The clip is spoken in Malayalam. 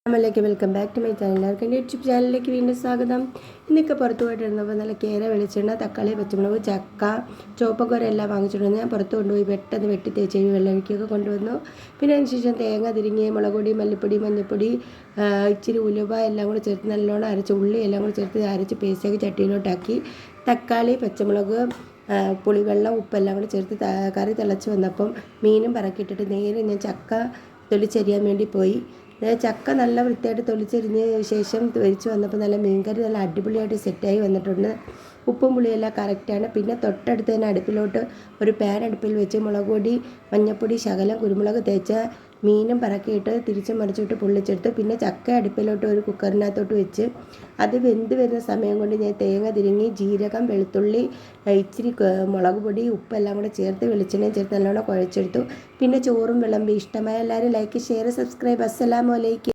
Welcome back to my channel. എല്ലാവർക്കും എൻ്റെ യൂട്യൂബ് ചാനലിലേക്ക് വീണ്ടും സ്വാഗതം. ഇന്നൊക്കെ പുറത്ത് പോയിട്ടിരുന്നപ്പോൾ നല്ല കേര വെളിച്ചെണ്ണ, തക്കാളി, പച്ചമുളക്, ചക്ക, ചുവപ്പക്കോര എല്ലാം വാങ്ങിച്ചിട്ടുണ്ട്. ഞാൻ പുറത്ത് കൊണ്ടുപോയി പെട്ടെന്ന് വെട്ടി തേച്ച് വെള്ളമൊഴിക്കൊക്കെ കൊണ്ടുവന്നു. പിന്നെ അതിന് ശേഷം തേങ്ങ തിരിങ്ങി, മുളക് പൊടി, മല്ലിപ്പൊടി, മഞ്ഞൾപ്പൊടി, ഇച്ചിരി ഉലുവ എല്ലാം കൂടി ചേർത്ത് നല്ലോണം അരച്ച്, ഉള്ളി എല്ലാം കൂടി ചേർത്ത് അരച്ച് പേസ്റ്റാക്കി ചട്ടിയിലോട്ടാക്കി, തക്കാളി, പച്ചമുളക്, പുളിവെള്ളം, ഉപ്പെല്ലാം കൂടി ചേർത്ത് കറി തിളച്ച് വന്നപ്പം മീനും പറക്കിയിട്ടിട്ട് നേരെ ഞാൻ ചക്ക തൊലിച്ചരിയാൻ വേണ്ടി പോയി. ചക്ക നല്ല വൃത്തിയായിട്ട് തൊലിച്ചരിഞ്ഞ ശേഷം തൊലിച്ച് വന്നപ്പോൾ നല്ല മീൻകറി നല്ല അടിപൊളിയായിട്ട് സെറ്റായി വന്നിട്ടുണ്ട്. ഉപ്പും പുളിയെല്ലാം കറക്റ്റാണ്. പിന്നെ തൊട്ടടുത്ത് തന്നെ അടുപ്പിലോട്ട് ഒരു പാൻ അടുപ്പിൽ വെച്ച് മുളക് പൊടി, മഞ്ഞൾപ്പൊടി, ശകലം കുരുമുളക് തേച്ച മീനും പറക്കിയിട്ട് തിരിച്ചും മറിച്ചിട്ട് പൊള്ളിച്ചെടുത്ത് പിന്നെ ചക്ക അടുപ്പിലോട്ട് ഒരു കുക്കറിനകത്തോട്ട് വെച്ച് അത് വെന്ത് വരുന്ന സമയം കൊണ്ട് ഞാൻ തേങ്ങ തിരിങ്ങി, ജീരകം, വെളുത്തുള്ളി, ഇച്ചിരി മുളക് പൊടി, ഉപ്പെല്ലാം കൂടെ ചേർത്ത് വെളിച്ചെണ്ണയും ചേർത്ത് നല്ലോണം കുഴച്ചെടുത്തു. പിന്നെ ചോറും വിളമ്പി. ഇഷ്ടമായ എല്ലാവരും ലൈക്ക്, ഷെയർ, സബ്സ്ക്രൈബ്. അസ്സലാമു അലൈക്കും.